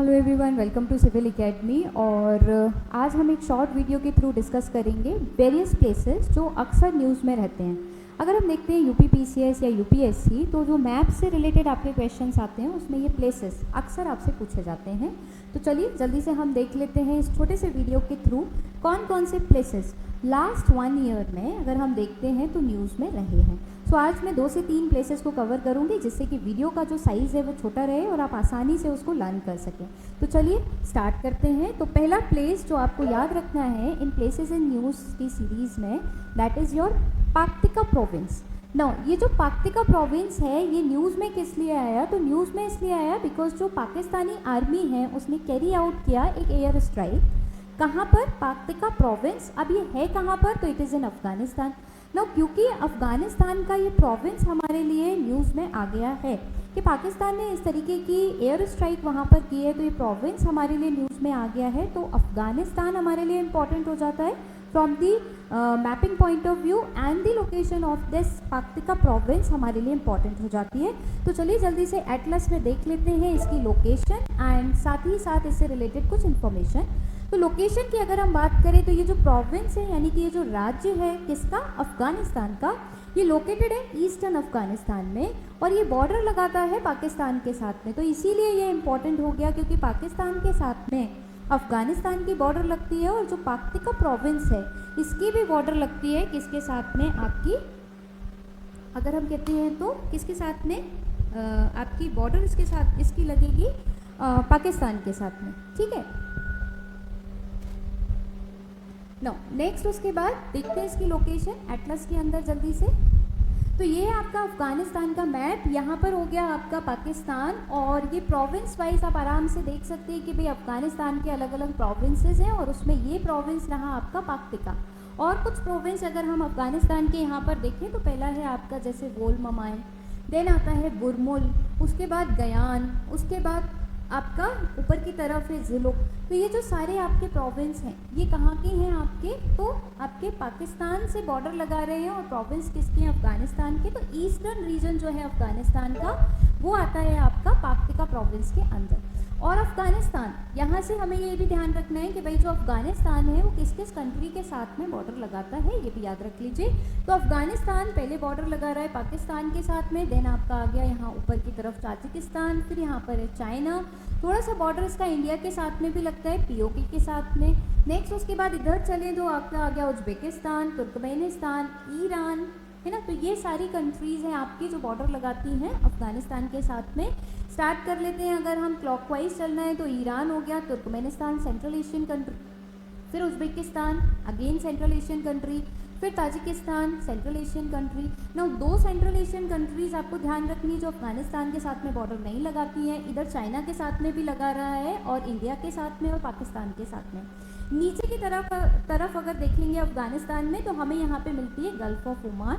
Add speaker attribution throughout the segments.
Speaker 1: Hello everyone, welcome to Civil Academy. और आज हम एक शॉर्ट वीडियो के थ्रू डिस्कस करेंगे वेरियस प्लेसेस जो अक्सर न्यूज़ में रहते हैं। अगर हम देखते हैं यूपी पीसीएस या यूपीएससी, तो जो मैप से रिलेटेड आपके क्वेश्चंस आते हैं उसमें ये प्लेसेस अक्सर आपसे पूछे जाते हैं। तो चलिए जल्दी से हम देख लेते हैं इस छोटे से वीडियो के थ्रू कौन कौन से प्लेसेस लास्ट 1 ईयर में अगर हम देखते हैं तो न्यूज़ में रहे हैं। सो आज मैं 2 से 3 प्लेसेस को कवर करूंगी जिससे कि वीडियो का जो साइज़ है वो छोटा रहे और आप आसानी से उसको लर्न कर सकें। तो चलिए स्टार्ट करते हैं। तो पहला प्लेस जो आपको याद रखना है इन प्लेसेस इन न्यूज़ की सीरीज़ में, that is your Paktika province. No, ये जो पाक्तिका प्रोविंस है ये न्यूज़ में किस लिए आया? तो न्यूज़ में इसलिए आया बिकॉज जो पाकिस्तानी आर्मी है उसने कैरी आउट किया एक एयर स्ट्राइक। कहाँ पर? पाक्तिका प्रोविंस। अब ये है कहाँ पर? तो it is in Afghanistan. No, क्योंकि अफ़गानिस्तान का ये प्रोविंस हमारे लिए न्यूज़ में आ गया है कि पाकिस्तान ने इस तरीके की एयर स्ट्राइक वहाँ पर की है, तो ये प्रोविंस हमारे लिए न्यूज़ में आ गया है। तो अफ़गानिस्तान हमारे लिए इम्पॉर्टेंट हो जाता है from the mapping point of view, and the location of this Paktika province हमारे लिए इम्पॉर्टेंट हो जाती है। तो चलिए जल्दी से एटलस में देख लेते हैं इसकी लोकेशन एंड साथ ही साथ इससे रिलेटेड कुछ इन्फॉर्मेशन। तो लोकेशन की अगर हम बात करें तो ये जो प्रोविंस है यानी कि ये जो राज्य है किसका? अफ़गानिस्तान का। ये लोकेटेड है ईस्टर्न अफ़गानिस्तान में और ये बॉर्डर लगाता है पाकिस्तान के साथ में। तो इसीलिए ये इम्पॉर्टेंट हो गया क्योंकि पाकिस्तान के साथ में अफ़गानिस्तान की बॉर्डर लगती है और जो पाक्तिका प्रोविंस है इसकी भी बॉर्डर लगती है किसके साथ में? आपकी अगर हम कहते हैं तो किसके साथ में आपकी बॉर्डर इसके साथ इसकी लगेगी पाकिस्तान के साथ में। ठीक है। नो, नेक्स्ट उसके बाद देखते हैं इसकी लोकेशन एटलस के अंदर जल्दी से। तो ये है आपका अफ़गानिस्तान का मैप। यहाँ पर हो गया आपका पाकिस्तान और ये प्रोविंस वाइज आप आराम से देख सकते हैं कि भाई अफ़गानिस्तान के अलग अलग प्रोविंसेस हैं और उसमें ये प्रोविंस रहा आपका पाक्तिका। और कुछ प्रोविंस अगर हम अफ़गानिस्तान के यहाँ पर देखें तो पहला है आपका जैसे गोल ममाय, देन आता है बुरमुल, उसके बाद गयान, उसके बाद आपका ऊपर की तरफ है ज़िलो। तो ये जो सारे आपके प्रोविंस हैं ये कहाँ के हैं आपके? तो आपके पाकिस्तान से बॉर्डर लगा रहे हैं और प्रोविंस किसके हैं? अफ़गानिस्तान के। तो ईस्टर्न रीजन जो है अफ़गानिस्तान का वो आता है आपका पाक्तिका प्रोविंस के अंदर। और अफ़गानिस्तान, यहाँ से हमें ये भी ध्यान रखना है कि भाई जो अफ़गानिस्तान है वो किस किस कंट्री के साथ में बॉर्डर लगाता है, ये भी याद रख लीजिए। तो अफ़गानिस्तान पहले बॉर्डर लगा रहा है पाकिस्तान के साथ में, देन आपका आ गया यहाँ ऊपर की तरफ ताजिकिस्तान, फिर यहाँ पर है चाइना, थोड़ा सा बॉर्डर इसका इंडिया के साथ में भी लगता है पीओके के साथ में। नेक्स्ट उसके बाद इधर चलें तो आपका आ गया उज्बेकिस्तान, तुर्कमेनिस्तान, ईरान, है ना। तो ये सारी कंट्रीज़ हैं आपकी जो बॉर्डर लगाती हैं अफ़गानिस्तान के साथ में। स्टार्ट कर लेते हैं अगर हम क्लॉकवाइज चलना है तो ईरान हो गया, तुर्कमेनिस्तान सेंट्रल एशियन कंट्री, फिर Uzbekistan again central Asian country, फिर ताजिकिस्तान सेंट्रल एशियन कंट्री। ना 2 सेंट्रल एशियन कंट्रीज़ आपको ध्यान रखनी जो अफ़गानिस्तान के साथ में बॉर्डर नहीं लगाती हैं, इधर चाइना के साथ में भी लगा रहा है और इंडिया के साथ में और पाकिस्तान के साथ में। नीचे की तरफ अगर देखेंगे अफ़गानिस्तान में तो हमें यहाँ पे मिलती है गल्फ ऑफ ओमान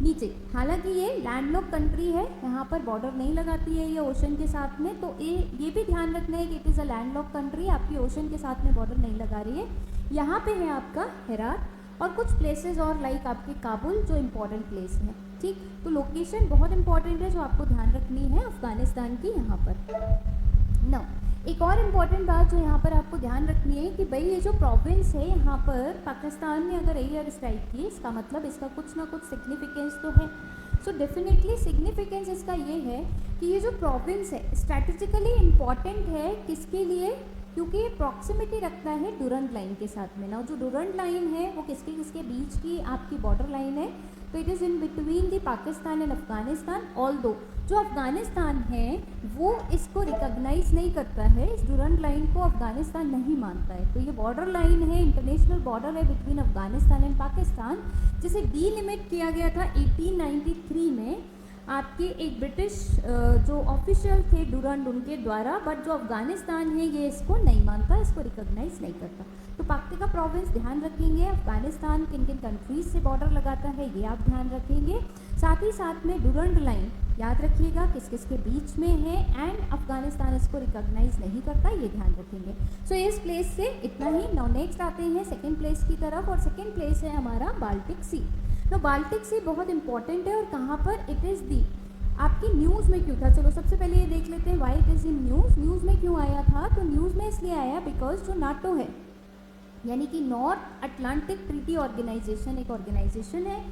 Speaker 1: नीचे। हालांकि ये लैंडलॉक कंट्री है, यहाँ पर बॉर्डर नहीं लगाती है ये ओशन के साथ में। तो ये भी ध्यान रखना है कि it is a landlocked country, आपकी ओशन के साथ में बॉर्डर नहीं लगा रही है। यहाँ पे है आपका हेरात और कुछ प्लेसेस और लाइक आपके काबुल जो इम्पोर्टेंट प्लेस हैं। ठीक, तो लोकेशन बहुत इंपॉर्टेंट है जो आपको ध्यान रखनी है अफ़गानिस्तान की यहाँ पर। नो, एक और इम्पॉर्टेंट बात जो यहाँ पर आपको ध्यान रखनी है कि भाई ये जो प्रोविंस है यहाँ पर पाकिस्तान ने अगर एयर स्ट्राइक की, इसका मतलब इसका कुछ ना कुछ सिग्निफिकेंस तो है। सो डेफिनेटली सिग्निफिकेंस इसका ये है कि ये जो प्रोविंस है स्ट्रैटेजिकली इम्पॉर्टेंट है किसके लिए? क्योंकि ये प्रॉक्सिमिटी रखता है डूरंट लाइन के साथ में। ना जो डूरंट लाइन है वो किसके किसके बीच की आपकी बॉर्डर लाइन है? तो it is in between the Pakistan and Afghanistan. Although जो अफ़गानिस्तान है वो इसको रिकॉग्नाइज नहीं करता है, इस डूरंट लाइन को अफ़गानिस्तान नहीं मानता है। तो ये बॉर्डर लाइन है, इंटरनेशनल बॉर्डर है बिटवीन अफ़गानिस्तान एंड पाकिस्तान, जिसे डीलिमिट किया गया था 1893 में आपके एक ब्रिटिश जो ऑफिशियल थे डूरंट उनके द्वारा। बट जो अफ़गानिस्तान है ये इसको नहीं मानता, इसको रिकॉग्नाइज नहीं करता। तो पाक्तिका प्रोविंस ध्यान रखेंगे, अफ़गानिस्तान किन किन कंट्रीज़ से बॉर्डर लगाता है ये आप ध्यान रखेंगे। साथ ही साथ में डूरंट लाइन याद रखिएगा किस किस के बीच में है एंड अफ़गानिस्तान इसको रिकॉग्नाइज नहीं करता, ये ध्यान रखेंगे। सो इस प्लेस से इतना ही। नाउ नेक्स्ट आते हैं सेकेंड प्लेस की तरफ और सेकेंड प्लेस है हमारा बाल्टिक सी। तो बाल्टिक सी बहुत इंपॉर्टेंट है और कहाँ पर? इट इज़ दी आपकी न्यूज़ में क्यों था? चलो सबसे पहले ये देख लेते हैं why it is is in news में क्यों आया था? तो न्यूज़ में इसलिए आया बिकॉज जो नाटो है यानी कि नॉर्थ अटलांटिक ट्रीटी ऑर्गेनाइजेशन एक ऑर्गेनाइजेशन है,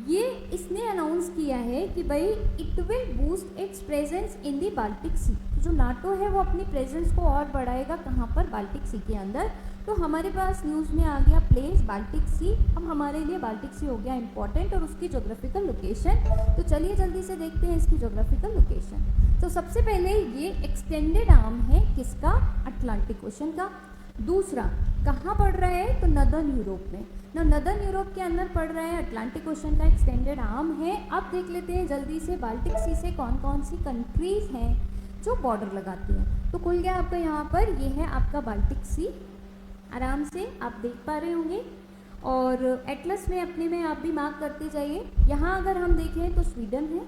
Speaker 1: ये इसने अनाउंस किया है कि भाई it will boost its presence in the Baltic Sea. जो नाटो है वो अपनी प्रेजेंस को और बढ़ाएगा कहाँ पर? बाल्टिक सी के अंदर। तो हमारे पास न्यूज़ में आ गया प्लेस बाल्टिक सी। अब हमारे लिए बाल्टिक सी हो गया इंपॉर्टेंट और उसकी जोग्राफिकल लोकेशन। तो चलिए जल्दी से देखते हैं इसकी जोग्राफिकल लोकेशन। तो सबसे पहले ये एक्सटेंडेड आर्म है किसका? अटलांटिक ओशन का। दूसरा कहाँ पड़ रहा है? तो नदर्न यूरोप में। ना नदर्न यूरोप के अंदर पड़ रहा है, अटलांटिक ओशन का एक्सटेंडेड आर्म है। अब देख लेते हैं जल्दी से बाल्टिक सी से कौन कौन सी कंट्रीज़ हैं जो बॉर्डर लगाती हैं। तो खुल गया आपका यहाँ पर, ये है आपका बाल्टिक सी, आराम से आप देख पा रहे होंगे। और एटलस में अपने में आप भी मार्क करते जाइए। यहाँ अगर हम देखें तो स्वीडन है,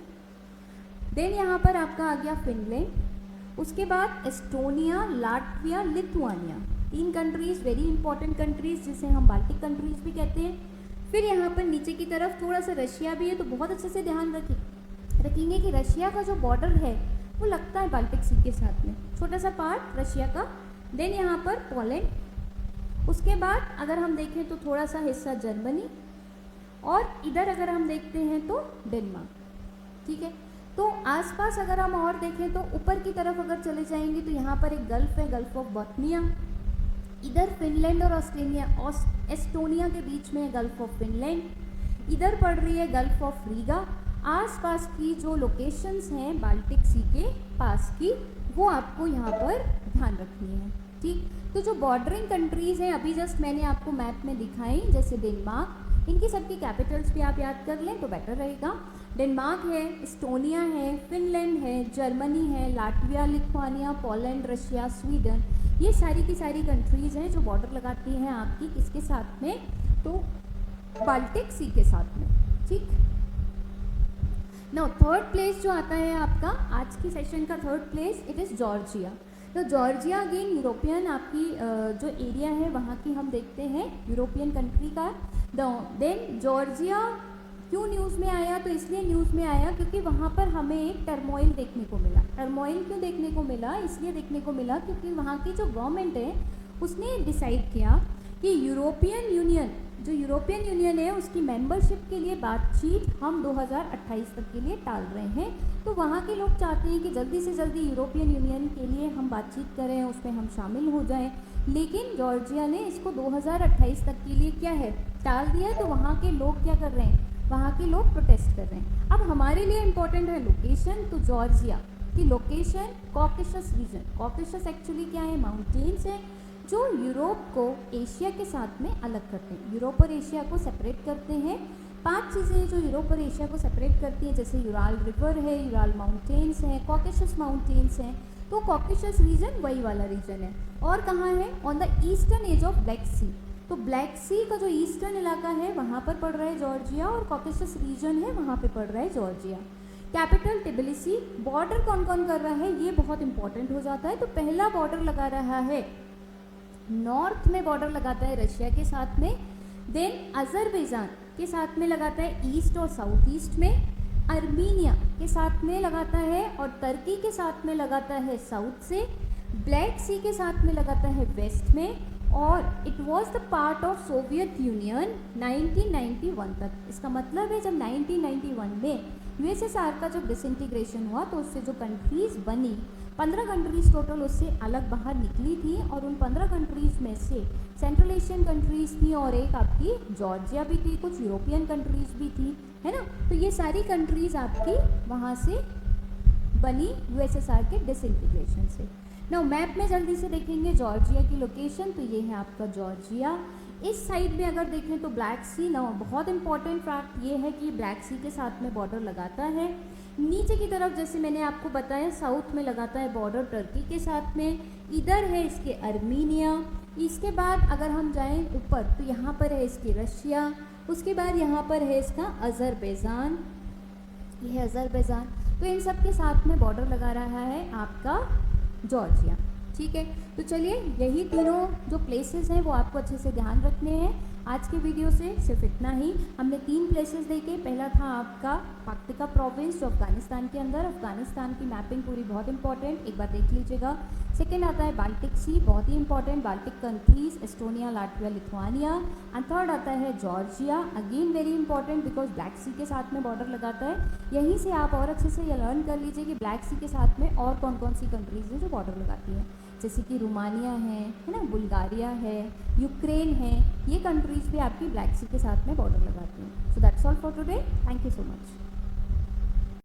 Speaker 1: देन यहाँ पर आपका आ गया फिनलैंड, उसके बाद Estonia, Latvia, Lithuania, 3 countries, very important countries जिसे हम बाल्टिक कंट्रीज़ भी कहते हैं। फिर यहाँ पर नीचे की तरफ थोड़ा सा रशिया भी है, तो बहुत अच्छे से ध्यान रखेंगे कि रशिया का जो बॉर्डर है वो लगता है बाल्टिक सी के साथ में, छोटा सा पार्ट रशिया का। देन यहाँ पर पोलैंड, उसके बाद अगर हम देखें तो थोड़ा सा हिस्सा जर्मनी, और इधर अगर हम देखते हैं तो डेनमार्क। ठीक है, तो आसपास अगर हम और देखें तो ऊपर की तरफ अगर चले जाएंगे तो यहाँ पर एक गल्फ है, गल्फ ऑफ बॉटनिया। इधर फिनलैंड और एस्टोनिया के बीच में गल्फ ऑफ फिनलैंड। इधर पड़ रही है गल्फ ऑफ रीगा। आसपास की जो लोकेशंस हैं बाल्टिक सी के पास की, वो आपको यहाँ पर ध्यान रखनी है। ठीक, तो जो बॉर्डरिंग कंट्रीज़ हैं अभी जस्ट मैंने आपको मैप में दिखाई, जैसे डेनमार्क, इनकी सबकी कैपिटल्स भी आप याद कर लें तो बेटर रहेगा। डेनमार्क है, एस्टोनिया है, फिनलैंड है, जर्मनी है, Latvia, Lithuania, Poland, Russia, Sweden, ये सारी की सारी कंट्रीज़ हैं जो बॉर्डर लगाती हैं आपकी किसके साथ में? तो बाल्टिक सी के साथ में। ठीक, नाउ थर्ड प्लेस जो आता है आपका आज की सेशन का third place, it is Georgia. तो जॉर्जिया अगेन यूरोपियन आपकी जो एरिया है वहाँ की हम देखते हैं, यूरोपियन कंट्री का। देन जॉर्जिया क्यों न्यूज़ में आया? तो इसलिए न्यूज़ में आया क्योंकि वहाँ पर हमें एक टर्मोइल देखने को मिला। टर्मोइल क्यों देखने को मिला? इसलिए देखने को मिला क्योंकि वहाँ की जो गवर्नमेंट है उसने डिसाइड किया कि यूरोपियन यूनियन है उसकी मेंबरशिप के लिए बातचीत हम 2028 तक के लिए टाल रहे हैं। तो वहाँ के लोग चाहते हैं कि जल्दी से जल्दी यूरोपियन यूनियन के लिए हम बातचीत करें, उसमें हम शामिल हो जाएं। लेकिन जॉर्जिया ने इसको 2028 तक के लिए क्या है टाल दिया। तो वहाँ के लोग क्या कर रहे हैं? वहाँ के लोग प्रोटेस्ट कर रहे हैं। अब हमारे लिए इम्पोर्टेंट है लोकेशन। तो जॉर्जिया की location Caucasus region, Caucasus actually क्या है? माउंटेन्स है जो यूरोप को एशिया के साथ में अलग करते हैं, यूरोप और एशिया को सेपरेट करते हैं। 5 चीज़ें हैं जो यूरोप और एशिया को सेपरेट करती हैं, जैसे यूराल रिवर है, यूराल माउंटेन्स हैं, कॉकेशस माउंटेन्स हैं। तो कॉकेशस रीजन वही वाला रीजन है। और कहाँ है? On the eastern edge of Black Sea. तो ब्लैक सी का जो ईस्टर्न इलाका है वहाँ पर पड़ रहा है जॉर्जिया, और कॉकेशस रीजन है वहाँ पे पड़ रहा है जॉर्जिया। Capital Tbilisi. बॉर्डर कौन कौन कर रहा है ये बहुत इंपॉर्टेंट हो जाता है। तो पहला बॉर्डर लगा रहा है, नॉर्थ में बॉर्डर लगाता है रशिया के साथ में। देन अजरबैजान के साथ में लगाता है ईस्ट और साउथ ईस्ट में। अर्मीनिया के साथ में लगाता है और तुर्की के साथ में लगाता है साउथ से। ब्लैक सी के साथ में लगाता है वेस्ट में। और it was the part of Soviet union 1991 तक। इसका मतलब है जब 1991 में यूएसएसआर का जब डिसइंटीग्रेशन हुआ तो उससे जो कंट्रीज़ बनी, 15 कंट्रीज़ टोटल उससे अलग बाहर निकली थी। और उन 15 कंट्रीज़ में से सेंट्रल एशियन कंट्रीज़ थी और एक आपकी जॉर्जिया भी थी, कुछ यूरोपियन कंट्रीज़ भी थी, है ना। तो ये सारी कंट्रीज़ आपकी वहाँ से बनी यूएसएसआर के डिसइंटीग्रेशन से। नाउ मैप में जल्दी से देखेंगे जॉर्जिया की लोकेशन। तो ये है आपका जॉर्जिया। इस साइड में अगर देखें तो ब्लैक सी। ना बहुत इंपॉर्टेंट फैक्ट ये है कि ब्लैक सी के साथ में बॉर्डर लगाता है। नीचे की तरफ जैसे मैंने आपको बताया साउथ में लगाता है बॉर्डर टर्की के साथ में। इधर है इसके अर्मीनिया। इसके बाद अगर हम जाएं ऊपर तो यहाँ पर है इसकी रशिया। उसके बाद यहाँ पर है इसका अजरबैजान, ये है अजरबैजान। तो इन सब के साथ में बॉर्डर लगा रहा है आपका जॉर्जिया। ठीक है, तो चलिए यही तीनों जो प्लेसेस हैं वो आपको अच्छे से ध्यान रखने हैं। आज के वीडियो से सिर्फ इतना ही। हमने 3 प्लेसेस देखे। पहला था आपका पक्तिका प्रोविंस जो अफगानिस्तान के अंदर, अफगानिस्तान की मैपिंग पूरी बहुत इंपॉर्टेंट, एक बार देख लीजिएगा। सेकेंड आता है बाल्टिक सी, बहुत ही important, Baltic countries Estonia, Latvia, Lithuania. And third आता है Georgia, again very important because Black Sea के साथ में बॉर्डर लगाता है। यहीं से आप और अच्छे से ये लर्न कर लीजिए कि ब्लैक सी के साथ में और कौन कौन सी कंट्रीज़ हैं जो बॉर्डर लगाती हैं, जैसे कि रोमानिया है ना, बुल्गारिया है, यूक्रेन है, ये कंट्रीज़ भी आपकी ब्लैक सी के साथ में बॉर्डर लगाती हैं। So that's all for today, thank you so much.